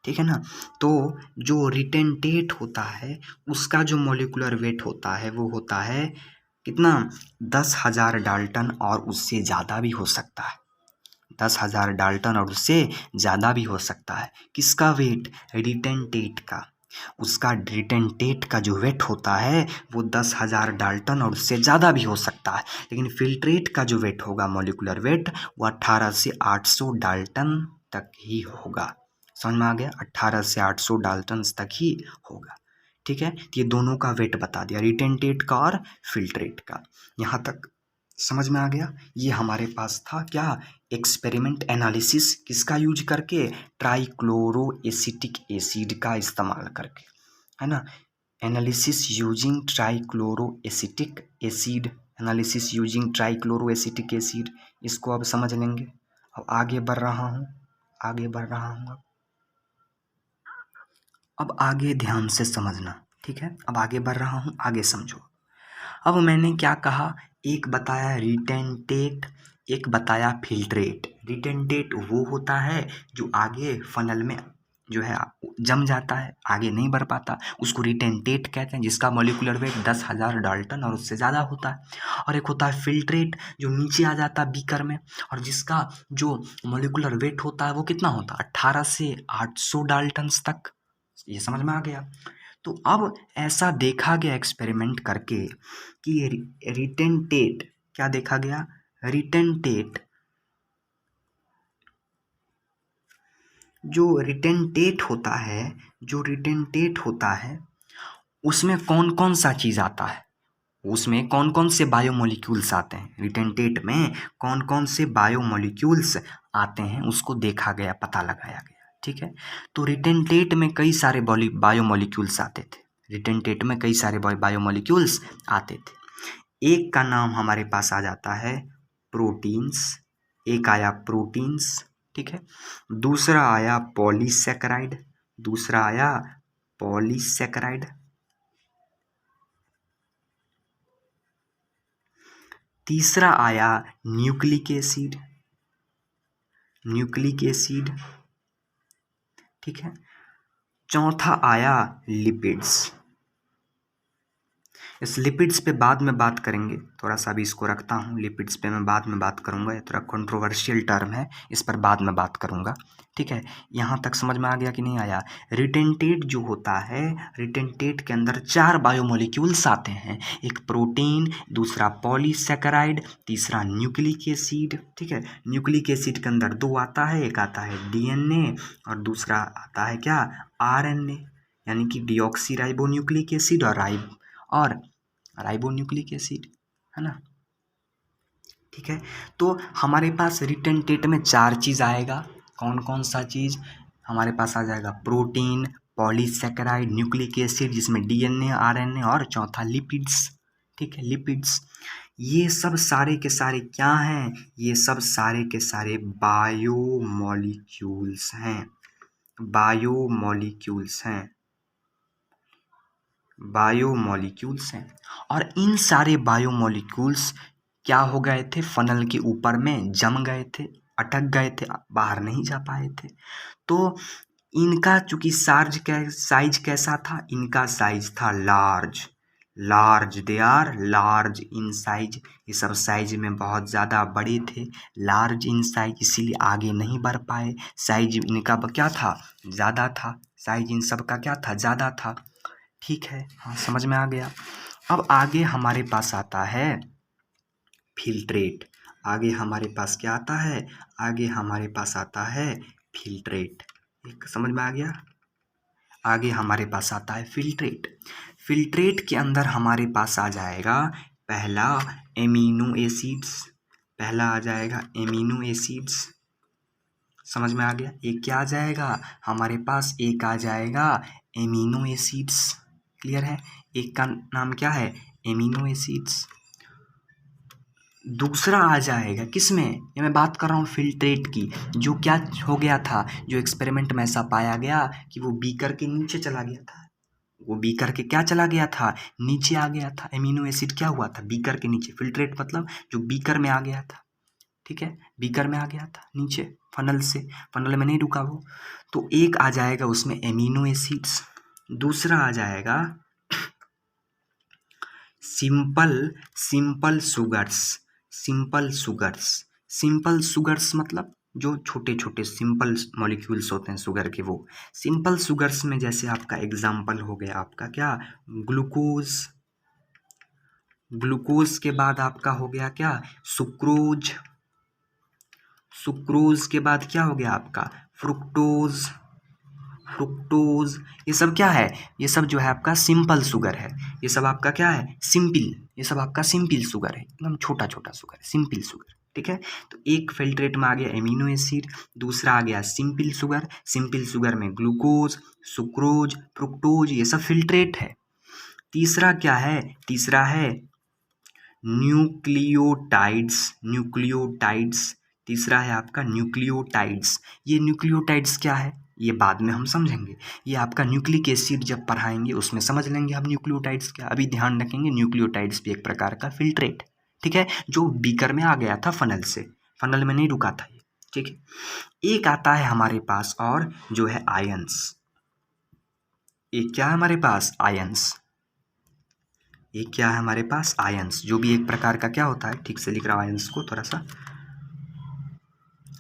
ठीक है ना? तो जो रिटेंटेट होता है उसका जो मोलिकुलर वेट होता है वो होता है कितना? 10,000 डाल्टन, और उससे ज़्यादा भी हो सकता है, 10,000 डाल्टन और उससे ज़्यादा भी हो सकता है। किसका वेट? रिटेंटेट का। उसका रिटेंटेट का जो वेट होता है वो 10,000 डाल्टन और उससे ज़्यादा भी हो सकता है। लेकिन फिल्ट्रेट का जो वेट होगा, मॉलिक्यूलर वेट, वो 18 से 800 डाल्टन तक ही होगा। समझ में आ गया? 18 से 800 डाल्टन तक ही होगा। ठीक है, तो ये दोनों का वेट बता दिया, रिटेंटेट का और फिल्ट्रेट का। यहाँ तक समझ में आ गया? ये हमारे पास था क्या? Experiment analysis. किसका यूज करके? ट्राइक्लोरो एसिटिक एसिड का इस्तेमाल करके, है ना। Analysis using trichloro acetic acid, analysis using trichloro acetic acid, इसको अब समझ लेंगे। अब आगे बढ़ रहा हूँ, आगे बढ़ रहा हूँ। अब आगे ध्यान से समझना, ठीक है। अब आगे बढ़ रहा हूँ, आगे समझो। अब मैंने क्या कहा? एक बताया रिटेंटेट, एक बताया फिल्ट्रेट। रिटेंटेट वो होता है जो आगे फनल में जो है जम जाता है, आगे नहीं बढ़ पाता, उसको रिटेंटेट कहते हैं, जिसका मॉलिक्यूलर वेट 10,000 डाल्टन और उससे ज़्यादा होता है। और एक होता है फिल्ट्रेट, जो नीचे आ जाता है बीकर में, और जिसका जो मॉलिक्यूलर वेट होता है वो कितना होता है? 18 से 800 डाल्टन तक। ये समझ में आ गया? तो अब ऐसा देखा गया एक्सपेरिमेंट करके कि रिटेंटेट, क्या देखा गया? रिटेंटेट, जो रिटेंटेट होता है, जो रिटेंटेट होता है उसमें कौन कौन सा चीज़ आता है, उसमें कौन कौन से बायोमोलिक्यूल्स आते हैं, रिटेंटेट में कौन कौन से बायोमोलिक्यूल्स आते हैं, उसको देखा गया, पता लगाया गया। ठीक है, तो रिटेंटेट में कई सारे बायोमोलिक्यूल्स आते थे, रिटेंटेट में कई सारे बायोमोलिक्यूल्स आते थे। एक का नाम हमारे पास आ जाता है प्रोटीन्स, एक आया प्रोटीन्स, ठीक है। दूसरा आया पॉलीसेकेराइड, दूसरा आया पॉलीसेकेराइड। तीसरा आया न्यूक्लिक एसिड, न्यूक्लिक एसिड, ठीक है। चौथा आया लिपिड्स। इस लिपिड्स पे बाद में बात करेंगे, थोड़ा सा भी इसको रखता हूँ, लिपिड्स पे मैं बाद में बात करूँगा, ये थोड़ा कंट्रोवर्शियल टर्म है, इस पर बाद में बात करूँगा। ठीक है, यहाँ तक समझ में आ गया कि नहीं आया? रिटेंटेट जो होता है, रिटेंटेट के अंदर 4 बायोमोलिक्यूल्स आते हैं, एक प्रोटीन, दूसरा पॉलीसेकेराइड, तीसरा न्यूक्लिक एसिड। ठीक है, न्यूक्लिक एसिड के अंदर 2 आता है, एक आता है डीएनए और दूसरा आता है क्या? आरएनए, यानी कि डीऑक्सी राइबोन्यूक्लिक एसिड और राइबोन्यूक्लिक एसिड, है ना। ठीक है, तो हमारे पास रिटेंटेट में 4 चीज़ आएगा। कौन कौन सा चीज़? हमारे पास आ जाएगा प्रोटीन, पॉलीसेकेराइड, न्यूक्लिक एसिड जिसमें डीएनए, आरएनए और चौथा लिपिड्स। ठीक है, लिपिड्स। ये सब सारे के सारे क्या हैं? ये सब सारे के सारे बायोमोलिक्यूल्स हैं, बायोमोलिक्यूल्स हैं, बायोमोलिक्यूल्स हैं। और इन सारे बायोमोलिक्यूल्स क्या हो गए थे? फनल के ऊपर में जम गए थे, अटक गए थे, बाहर नहीं जा पाए थे। तो इनका चूंकि साइज कैसा था? इनका साइज था large, large, they are large in size, ये सब साइज में बहुत ज़्यादा बड़े थे, लार्ज इन साइज, इसीलिए आगे नहीं बढ़ पाए। साइज इनका क्या था? ज़्यादा था, साइज इन सब का क्या था? ज़्यादा था। ठीक है, हाँ समझ में आ गया। अब आगे हमारे पास आता है फिल्ट्रेट। आगे हमारे पास क्या आता है? आगे हमारे पास आता है फिल्ट्रेट। एक समझ में आ गया? आगे हमारे पास आता है फिल्ट्रेट। फिल्ट्रेट के अंदर हमारे पास आ जाएगा पहला एमिनो एसिड्स, पहला आ जाएगा एमिनो एसिड्स। समझ में आ गया? एक क्या आ जाएगा हमारे पास? एक आ जाएगा एमिनो एसिड्स। क्लियर है? एक का नाम क्या है? Amino acids. दूसरा आ जाएगा किसमें? ये मैं बात कर रहा हूँ फिल्ट्रेट की। जो क्या हो गया था, जो एक्सपेरिमेंट में ऐसा पाया गया कि वो बीकर के नीचे चला गया था, वो बीकर के क्या चला गया था? नीचे आ गया था। एमिनो एसिड क्या हुआ था? बीकर के नीचे। फिल्ट्रेट मतलब जो बीकर में आ गया था। ठीक है, बीकर में आ गया था नीचे, फनल से, फनल में नहीं रुका वो। तो एक आ जाएगा उसमें एमिनो एसिड्स। दूसरा आ जाएगा simple sugars, simple sugars. Simple sugars मतलब जो छोटे छोटे सिंपल मॉलिक्यूल्स होते हैं शुगर के, वो सिंपल शुगर्स में जैसे आपका एग्जाम्पल हो गया आपका क्या, ग्लूकोज। ग्लूकोज के बाद आपका हो गया क्या, सुक्रोज। सुक्रोज के बाद क्या हो गया आपका, फ्रुक्टोज। फ्रुक्टोज, ये सब क्या है, ये सब जो है आपका सिंपल शुगर है। ये सब आपका क्या है, सिंपल। ये सब आपका सिंपल शुगर है, एकदम छोटा छोटा शुगर है, सिंपल शुगर। ठीक है, तो एक फिल्ट्रेट में आ गया एमिनो एसिड, दूसरा आ गया सिंपल शुगर। सिंपल शुगर में ग्लूकोज, सुक्रोज, फ्रुक्टोज, ये सब फिल्ट्रेट है। तीसरा क्या है, तीसरा है न्यूक्लियोटाइड्स। न्यूक्लियोटाइड्स, तीसरा है आपका न्यूक्लियोटाइड्स। ये न्यूक्लियोटाइड्स क्या है, ये बाद में हम समझेंगे। ये आपका न्यूक्लिक एसिड जब पढ़ाएंगे उसमें समझ लेंगे हम न्यूक्लियोटाइड्स क्या। अभी ध्यान रखेंगे न्यूक्लियोटाइड्स भी एक प्रकार का फिल्ट्रेट, ठीक है, जो बीकर में आ गया था फनल से, फनल में नहीं रुका था ये। ठीक है, एक आता है हमारे पास और जो है आयंस। एक क्या है हमारे पास, आयंस। ये क्या है हमारे पास, आयंस, जो भी एक प्रकार का क्या होता है, ठीक से लिख रहा हूँ आयंस को थोड़ा सा।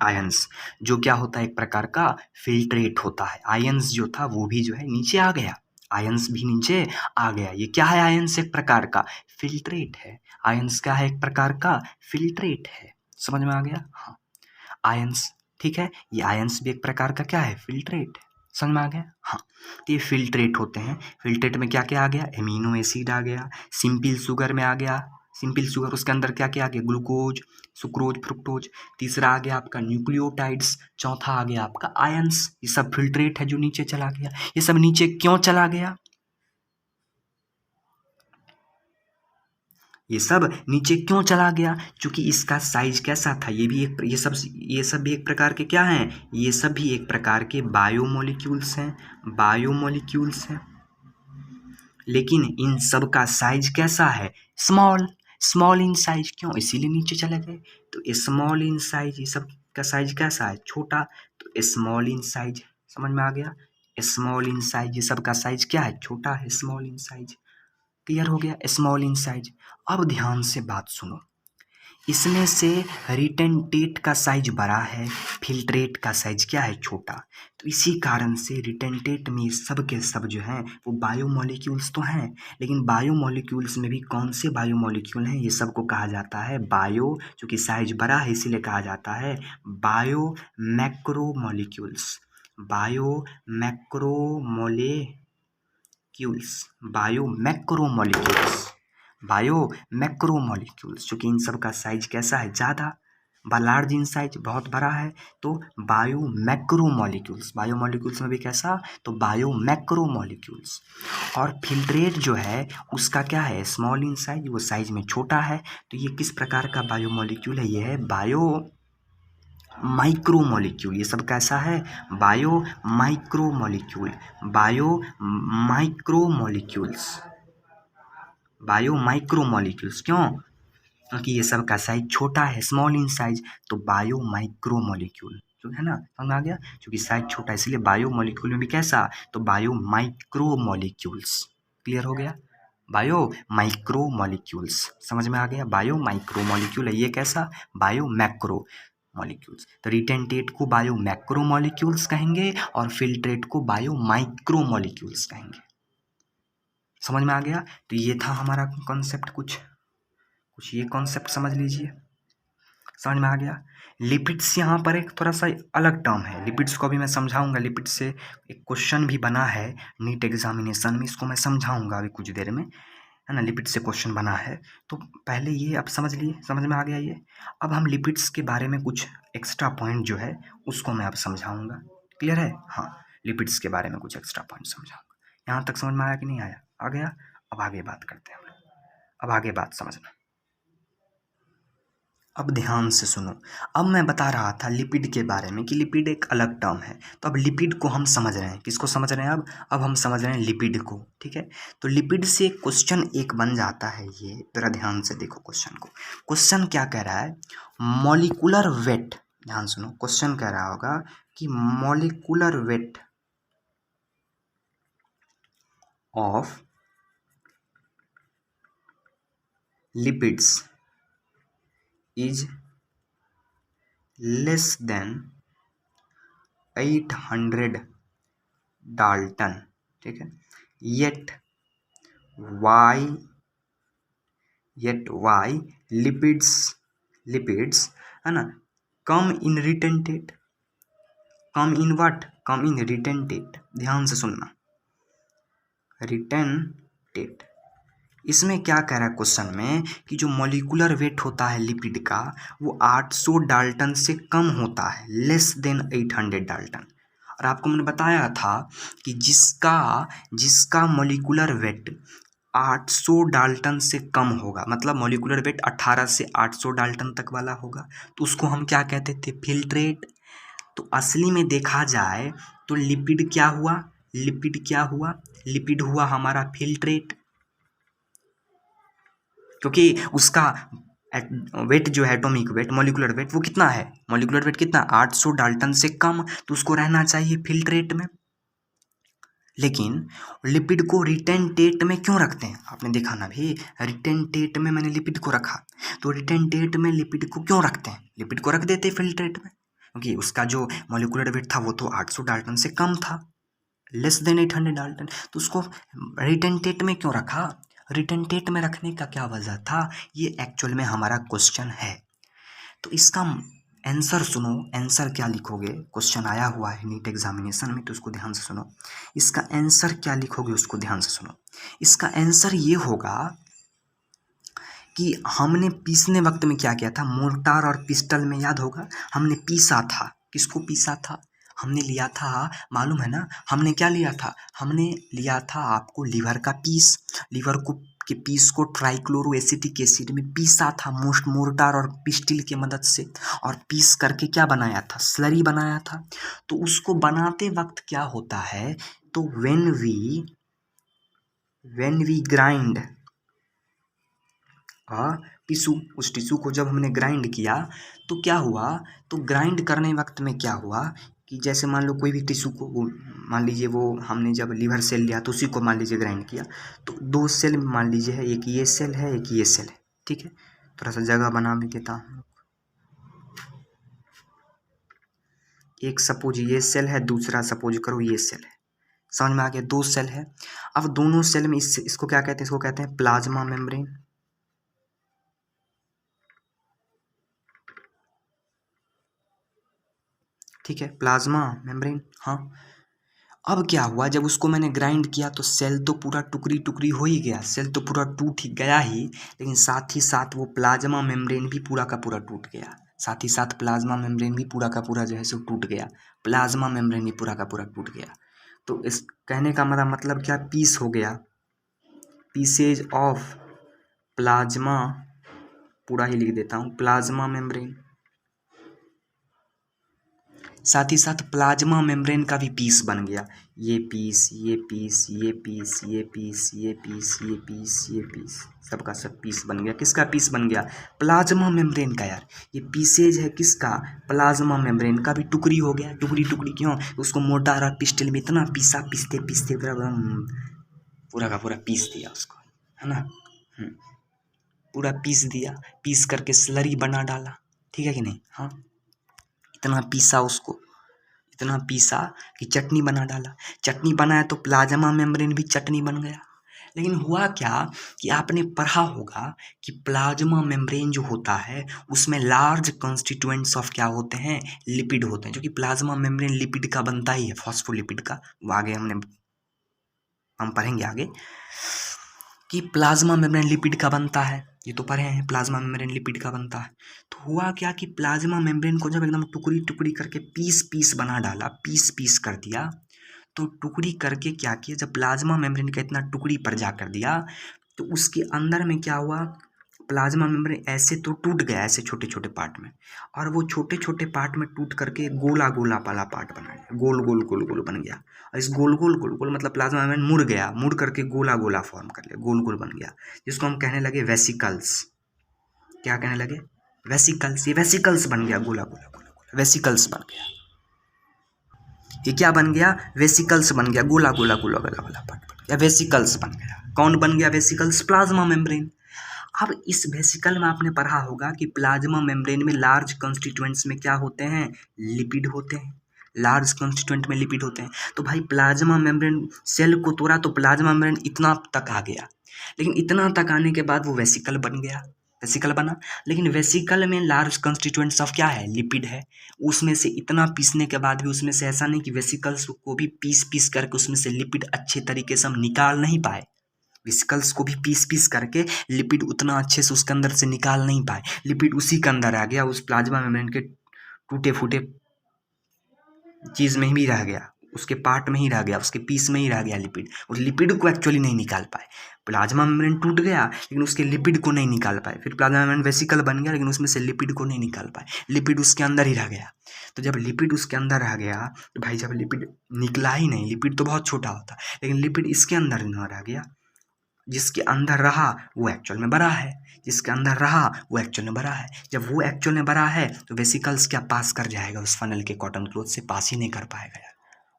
आयंस जो क्या होता है, एक प्रकार का फिल्ट्रेट होता है। आयंस जो था वो भी जो है नीचे आ गया, आयंस भी नीचे आ गया। ये क्या है, आयंस एक प्रकार का फिल्ट्रेट है। आयंस क्या है, एक प्रकार का फिल्ट्रेट है। समझ में आ गया, हाँ। आयंस, ठीक है, ये आयंस भी एक प्रकार का क्या है, फिल्ट्रेट है। समझ में आ गया, हाँ। तो ये फिल्ट्रेट होते हैं। फिल्ट्रेट में क्या क्या आ गया, एमिनो एसिड आ गया, सिंपल शुगर में आ गया, सिंपल शुगर उसके अंदर क्या क्या आ गया, ग्लूकोज, सुक्रोज, फ्रुक्टोज। तीसरा आ गया आपका न्यूक्लियोटाइड्स। चौथा आ गया आपका आयंस। ये सब फिल्ट्रेट है जो नीचे चला गया। ये सब नीचे क्यों चला गया, ये सब नीचे क्यों चला गया, क्योंकि इसका साइज कैसा था। ये भी एक, ये सब भी एक प्रकार के क्या हैं, ये सब भी एक प्रकार के बायोमोलिक्यूल्स हैं, बायोमोलिक्यूल्स हैं। लेकिन इन सब का साइज कैसा है, स्मॉल। स्मॉल इन साइज, क्यों, इसीलिए नीचे चले गए। तो स्मॉल इन साइज, ये सब का साइज कैसा है, छोटा। तो स्मॉल इन साइज, समझ में आ गया, स्मॉल इन साइज, ये सब का साइज क्या है, छोटा है, स्मॉल इन साइज। क्लियर हो गया, स्मॉल इन साइज। अब ध्यान से बात सुनो, इसमें से रिटेंटेट का साइज बड़ा है, फिल्ट्रेट का साइज क्या है, छोटा। तो इसी कारण से रिटेंटेट में सब के सब जो हैं वो बायोमोलिक्यूल्स तो हैं, लेकिन बायोमोलिक्यूल्स में भी कौन से बायोमोलिक्यूल हैं, ये सब को कहा जाता है बायो, चूँकि साइज बड़ा है इसीलिए कहा जाता है bio macromolecules. Bio macromolecules, bio macromolecules, bio macromolecules, चूँकि इन सब का साइज कैसा है, ज़्यादा, लार्ज इन साइज, बहुत बड़ा है। तो बायो मैक्रोमोलिक्यूल्स, बायोमोलिक्यूल्स में भी कैसा, तो बायो मैक्रोमोलिक्यूल्स। और फिल्ट्रेट जो है उसका क्या है, स्मॉल इन साइज, वो साइज में छोटा है। तो ये किस प्रकार का बायोमोलिक्यूल है, ये है बायो माइक्रोमोलिक्यूल। ये सब कैसा है, bio micromolecule, bio micromolecules, bio micromolecules. क्यों, क्योंकि ये सब का साइज छोटा है, स्मॉल इन साइज। तो बायो माइक्रोमोलिक्यूल जो है ना, समझ आ गया, क्योंकि साइज छोटा है इसलिए बायो मॉलिक्यूल में भी कैसा, तो बायो माइक्रोमोलिक्यूल्स। क्लियर हो गया, बायो माइक्रोमोलिक्यूल्स, समझ में आ गया, बायो माइक्रोमोलिक्यूल है ये कैसा, बायो मैक्रो मॉलिक्यूल्स। तो रिटेंटेट को बायो मैक्रोमोलिक्यूल्स कहेंगे और फिल्ट्रेट को बायो माइक्रोमोलिक्यूल्स कहेंगे। समझ में आ गया, तो ये था हमारा कॉन्सेप्ट, कुछ कुछ ये कॉन्सेप्ट समझ लीजिए, समझ में आ गया। लिपिड्स यहाँ पर एक थोड़ा सा अलग टर्म है, लिपिड्स को भी मैं समझाऊंगा। लिपिड्स से एक क्वेश्चन भी बना है नीट एग्जामिनेशन में, इसको मैं समझाऊंगा अभी कुछ देर में, है ना। लिपिड्स से क्वेश्चन बना है, तो पहले ये अब समझ लिए, समझ में आ गया ये। अब हम लिपिड्स के बारे में कुछ एक्स्ट्रा पॉइंट जो है उसको मैं अब समझाऊंगा। क्लियर है, हाँ, लिपिड्स के बारे में कुछ एक्स्ट्रा पॉइंट समझाऊंगा। यहाँ तक समझ में आया कि नहीं आया, आ गया। अब आगे बात करते हैं हम लोग, अब आगे बात समझना। अब ध्यान से सुनो, अब मैं बता रहा था लिपिड के बारे में कि लिपिड एक अलग टर्म है। तो अब लिपिड को हम समझ रहे हैं, किसको समझ रहे हैं, अब हम समझ रहे हैं लिपिड को, ठीक है। तो लिपिड से क्वेश्चन एक बन जाता है, ये जरा ध्यान से देखो क्वेश्चन को। क्वेश्चन क्या कह रहा है, मॉलिक्यूलर वेट, ध्यान सुनो, क्वेश्चन कह रहा होगा कि molecular weight of lipids is less than 800 Dalton, ठीक है। येट वाई लिपिड्स है ना, कम इन रिटेंटेड, कम इन व्हाट, कम इन रिटेंटेड, ध्यान से सुनना, रिटेंटेड। इसमें क्या कह रहा है क्वेश्चन में कि जो मॉलिक्यूलर वेट होता है लिपिड का वो 800 डाल्टन से कम होता है, लेस देन 800 डाल्टन। और आपको मैंने बताया था कि जिसका मॉलिक्यूलर वेट 800 डाल्टन से कम होगा, मतलब मॉलिक्यूलर वेट 18 से 800 डाल्टन तक वाला होगा, तो उसको हम क्या कहते थे, फिल्ट्रेट। तो असली में देखा जाए तो लिपिड क्या हुआ, लिपिड हुआ हमारा फिल्ट्रेट, क्योंकि उसका वेट जो है, एटॉमिक वेट, मॉलिक्यूलर वेट, वो कितना है, मॉलिक्यूलर वेट कितना, 800 डाल्टन से कम, तो उसको रहना चाहिए फिल्ट्रेट में। लेकिन लिपिड को रिटेंटेट में क्यों रखते हैं, आपने देखा ना भी, रिटेंटेट में मैंने लिपिड को रखा, तो रिटेंटेट में लिपिड को क्यों रखते हैं, लिपिड को रख देते फिल्ट्रेट में, क्योंकि उसका जो मॉलिक्यूलर वेट था वो तो 800 डाल्टन से कम था, लेस देन 800 डाल्टन, तो उसको रिटेंटेट में क्यों रखा, रिटेंटेट में रखने का क्या वजह था, ये एक्चुअल में हमारा क्वेश्चन है। तो इसका आंसर सुनो, आंसर क्या लिखोगे, क्वेश्चन आया हुआ है नीट एग्जामिनेशन में, तो उसको ध्यान से सुनो, इसका आंसर क्या लिखोगे उसको ध्यान से सुनो। इसका आंसर ये होगा कि हमने पीसने वक्त में क्या किया था, मोर्टार और पिस्टल में, याद होगा हमने पीसा था, किसको पीसा था, हमने लिया था, मालूम है ना, हमने क्या लिया था, हमने लिया था आपको लीवर का पीस, लीवर को के पीस को ट्राइक्लोरो एसिटिक एसिड में पीसा था, मोर्टार और पिस्टिल की मदद से, और पीस करके क्या बनाया था, स्लरी बनाया था। तो उसको बनाते वक्त क्या होता है, तो व्हेन वी ग्राइंड टिश्यू, उस टिश्यू को जब हमने ग्राइंड किया तो क्या हुआ, तो ग्राइंड करने वक्त में क्या हुआ कि जैसे मान लो कोई भी टिश्यू को, मान लीजिए वो हमने जब लीवर सेल लिया तो उसी को मान लीजिए ग्राइंड किया, तो 2 सेल मान लीजिए है, एक ये सेल है, एक ये सेल है, ठीक है, थोड़ा सा जगह बना भी देता हूँ, एक सपोज ये सेल है, दूसरा सपोज करो ये सेल है, समझ में आ गया, 2 सेल है। अब दोनों सेल में इसको क्या कहते हैं, इसको कहते हैं प्लाज्मा मेम्ब्रेन, ठीक है, प्लाज्मा मेम्ब्रेन। हाँ, अब क्या हुआ, जब उसको मैंने ग्राइंड किया तो सेल तो पूरा टुकड़ी टुकड़ी हो ही गया, सेल तो पूरा टूट ही गया ही, लेकिन साथ ही साथ वो प्लाज्मा मेम्ब्रेन भी पूरा का पूरा टूट गया, साथ ही साथ प्लाज्मा मेम्ब्रेन भी पूरा का पूरा जो है सो टूट गया, प्लाज्मा मेम्ब्रेन भी पूरा का पूरा टूट गया। तो इस कहने का मतलब क्या, पीस हो गया, पीसेज ऑफ प्लाज्मा, पूरा ही लिख देता हूँ, प्लाज्मा मेम्ब्रेन, साथ ही साथ प्लाज्मा मेम्ब्रेन का भी पीस बन गया, ये पीस, ये पीस, ये पीस, ये पीस, ये पीस, ये पीस, ये पीस, सबका सब पीस बन गया, किसका पीस बन गया, प्लाज्मा मेम्ब्रेन का, यार ये पीसेज है किसका, प्लाज्मा मेम्ब्रेन का भी टुकड़ी हो गया, टुकड़ी टुकड़ी क्यों, उसको मोटार और पिस्टल में इतना पीसा, पीसते पीसते पूरा का पूरा पीस दिया उसको, है ना, पूरा पीस दिया, पीस करके स्लरी बना डाला, ठीक है कि नहीं, हाँ, इतना पीसा उसको, इतना पीसा कि चटनी बना डाला, चटनी बनाया तो प्लाज्मा मेम्ब्रेन भी चटनी बन गया। लेकिन हुआ क्या कि आपने पढ़ा होगा कि प्लाज्मा मेम्ब्रेन जो होता है उसमें लार्ज कॉन्स्टिट्यूएंट्स ऑफ क्या होते हैं, लिपिड होते हैं, जो कि प्लाज्मा मेम्ब्रेन लिपिड का बनता ही है, फॉस्फोलिपिड का, वो आगे हम पढ़ेंगे आगे कि प्लाज्मा मेम्ब्रेन लिपिड का बनता है, ये तो पढ़े हैं, प्लाज्मा मेम्ब्रेन लिपिड का बनता है। तो हुआ क्या कि प्लाज्मा मेम्ब्रेन को जब एकदम टुकड़ी टुकड़ी करके पीस पीस बना डाला, पीस पीस कर दिया, तो टुकड़ी करके क्या किया, जब प्लाज्मा मेम्ब्रेन का इतना टुकड़ी पर जा कर दिया तो उसके अंदर में क्या हुआ, प्लाज्मा मेम्ब्रेन ऐसे तो टूट गया, ऐसे छोटे छोटे पार्ट में, और वो छोटे छोटे पार्ट में टूट करके गोला गोला वाला पार्ट बना गया, गोल गोल गोल गोल बन गया, और इस गोल गोल गोल गोल मतलब प्लाज्मा मेम्ब्रेन मुड़ गया, मुड़ करके गोला गोला फॉर्म कर लिया, गोल गोल बन गया, जिसको हम कहने लगे वेसिकल्स, क्या कहने लगे, वेसिकल्स, ये वेसिकल्स बन गया, गोला गोला गोला गोला वेसिकल्स बन गया, ये क्या बन गया, वेसिकल्स बन गया, गोला गोला गोला गोला वाला पार्ट बन गया, वेसिकल्स बन गया, कौन बन गया वेसिकल्स, प्लाज्मा मेम्ब्रेन। अब इस वेसिकल में आपने पढ़ा होगा कि प्लाज्मा मेम्ब्रेन में लार्ज कॉन्स्टिट्यूएंट्स में क्या होते हैं, लिपिड होते हैं, लार्ज कॉन्स्टिट्यूएंट में लिपिड होते हैं। तो भाई प्लाज्मा मेम्ब्रेन सेल को तोड़ा तो प्लाज्मा मेम्ब्रेन इतना तक आ गया, लेकिन इतना तक आने के बाद वो वेसिकल बन गया, वेसिकल बना। लेकिन वेसिकल में लार्ज कंस्टिट्यूएंट्स ऑफ क्या है, लिपिड है। उसमें से इतना पीसने के बाद भी उसमें से ऐसा नहीं कि वेसिकल्स को भी पीस पीस करके उसमें से लिपिड अच्छे तरीके से हम निकाल नहीं पाए, वेसिकल्स को भी पीस पीस करके लिपिड उतना अच्छे से उसके अंदर से निकाल नहीं पाए, लिपिड उसी के अंदर आ गया, उस प्लाज्मा मेम्ब्रेन के टूटे फूटे चीज़ में ही रह गया, उसके पार्ट में ही रह गया, उसके पीस में ही रह गया लिपिड। उस लिपिड को एक्चुअली नहीं निकाल पाए, प्लाज्मा मेम्ब्रेन टूट गया लेकिन उसके लिपिड को नहीं निकाल पाए, फिर प्लाज्मा मेम्ब्रेन वेसिकल बन गया लेकिन उसमें से लिपिड को नहीं निकाल पाए, लिपिड उसके अंदर ही रह गया। तो जब लिपिड उसके अंदर रह गया तो भाई जब लिपिड निकला ही नहीं, लिपिड तो बहुत छोटा होता है, लेकिन लिपिड इसके अंदर न रह गया, जिसके अंदर रहा वो एक्चुअल में बड़ा है, जिसके अंदर रहा वो एक्चुअल में बड़ा है। जब वो एक्चुअल में बड़ा है तो वेसिकल्स क्या पास कर जाएगा, उस फनल के कॉटन क्लोथ से पास ही नहीं कर पाएगा यार,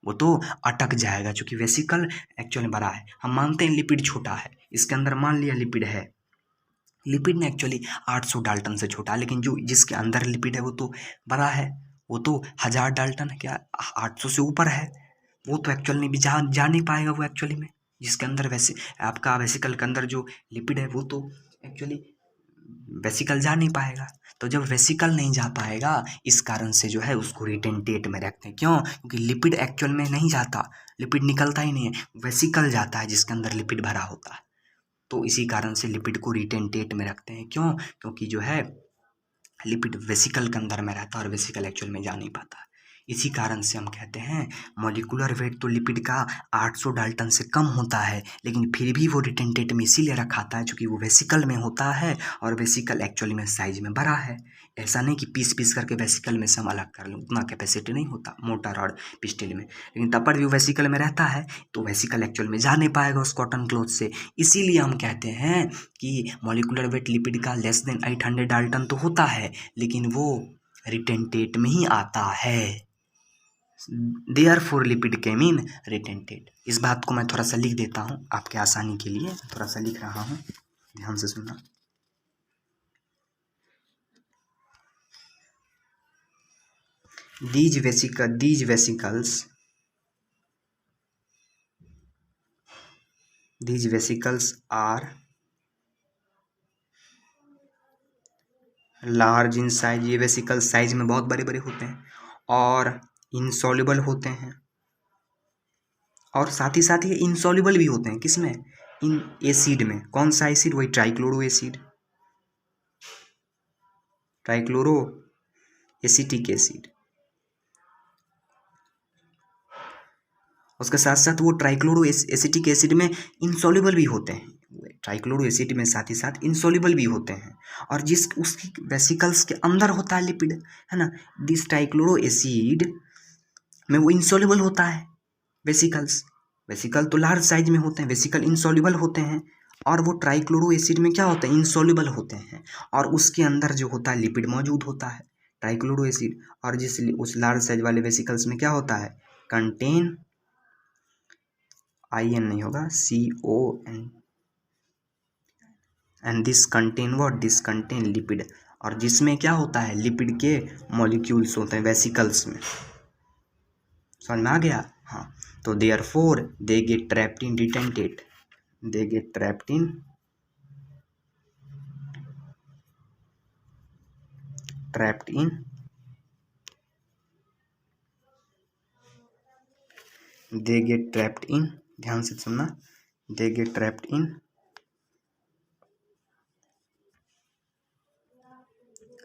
वो तो अटक जाएगा, क्योंकि वेसिकल एक्चुअल में बड़ा है। हम मानते हैं लिपिड छोटा है, इसके अंदर मान लिया लिपिड है, लिपिड में एक्चुअली 800 डाल्टन से छोटा है, लेकिन जो जिसके अंदर लिपिड है वो तो बड़ा है, वो तो 1000 डाल्टन है, क्या 800 से ऊपर है, वो तो एक्चुअल में भी जा नहीं पाएगा वो एक्चुअली में, जिसके अंदर वैसे आपका वेसिकल के अंदर जो लिपिड है वो तो एक्चुअली वेसिकल जा नहीं पाएगा। तो जब वेसिकल नहीं जा पाएगा इस कारण से जो है उसको रिटेंटेट में रखते हैं। क्यों? क्योंकि लिपिड एक्चुअल में नहीं जाता, लिपिड निकलता ही नहीं है, वेसिकल जाता है जिसके अंदर लिपिड भरा होता है। तो इसी कारण से लिपिड को रिटेंटेट में रखते हैं। क्यों? क्योंकि जो है लिपिड वेसिकल के अंदर में रहता है और वेसिकल एक्चुअल में जा नहीं पाता। इसी कारण से हम कहते हैं मॉलिक्यूलर वेट तो लिपिड का 800 डाल्टन से कम होता है, लेकिन फिर भी वो रिटेंटेट में इसीलिए रखाता है क्योंकि वो वेसिकल में होता है और वेसिकल एक्चुअली में साइज में बड़ा है। ऐसा नहीं कि पीस पीस करके वेसिकल में से हम अलग कर लें, उतना कैपेसिटी नहीं होता मोटा रॉड पिस्टल में, लेकिन तब पर भी वो वेसिकल में रहता है तो वेसिकल एक्चुअल में जा नहीं पाएगा उस कॉटन क्लॉथ से। इसीलिए हम कहते हैं कि मॉलिक्यूलर वेट लिपिड का लेस देन 800 डाल्टन तो होता है, लेकिन वो रिटेंटेट में ही आता है। देयरफॉर लिपिड केम इन रिटेंटेट। इस बात को मैं थोड़ा सा लिख देता हूँ आपके आसानी के लिए, थोड़ा सा लिख रहा हूँ, ध्यान से सुनना। These vesicles are large in size. ये वेसिकल साइज में बहुत बड़े बड़े होते हैं और इनसॉल्युबल होते हैं, और साथ ही ये इनसॉल्युबल भी होते हैं। किसमें? इन एसिड में। कौन सा एसिड? वही trichloro acid, trichloro acetic acid. उसके साथ साथ वो ट्राइक्लोरो एसिटिक एसिड में इनसॉल्युबल भी होते हैं, ट्राइक्लोरो एसिड में साथ ही साथ इनसॉल्युबल भी होते हैं, और जिस उसकी वेसिकल्स के अंदर होता है लिपिड, है ना, दिस ट्राइक्लोरो एसिड में वो इनसॉल्युबल होता है। वेसिकल तो लार्ज साइज में होते हैं, वेसिकल इनसॉल्युबल होते हैं, और वो ट्राइक्लोरो एसिड में क्या होते हैं? इनसॉल्युबल होते हैं, और उसके अंदर जो होता है लिपिड मौजूद होता है, ट्राइक्लोरो एसिड। और जिस उस लार्ज साइज वाले वेसिकल्स में क्या होता है? कंटेन, IN नहीं होगा, CON, and this contain what? This contain lipid. और जिसमें क्या होता है? लिपिड के मॉलिक्यूल्स होते हैं वेसिकल्स में। समझ में आ गया? हाँ। तो therefore they get trapped in retentate, they get trapped in they get trapped in, ध्यान से सुनना, दे गेट ट्रैप्ड इन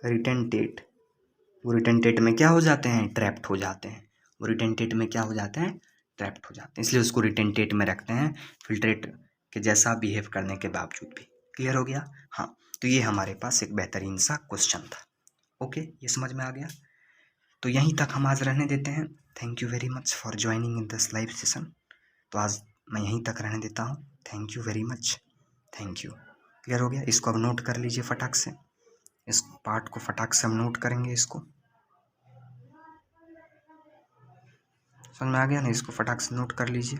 रिटेंटेट। वो रिटेंटेट में क्या हो जाते हैं? ट्रैप्ड हो जाते हैं। वो रिटेंटेट में क्या हो जाते हैं? ट्रैप्ड हो जाते हैं, इसलिए उसको रिटेंटेट में रखते हैं, फिल्ट्रेट के जैसा बिहेव करने के बावजूद भी। क्लियर हो गया? हाँ। तो ये हमारे पास एक बेहतरीन सा क्वेश्चन था। ओके, ये समझ में आ गया? तो यहीं तक हम आज रहने देते हैं। Thank you very much for joining in this live session. तो आज मैं यहीं तक रहने देता हूँ। Thank you very much, thank you. Clear हो गया? इसको अब नोट कर लीजिए फटाक से, इस पार्ट को फटाक से हम नोट करेंगे। इसको समझ में आ गया ना? इसको फटाक से नोट कर लीजिए।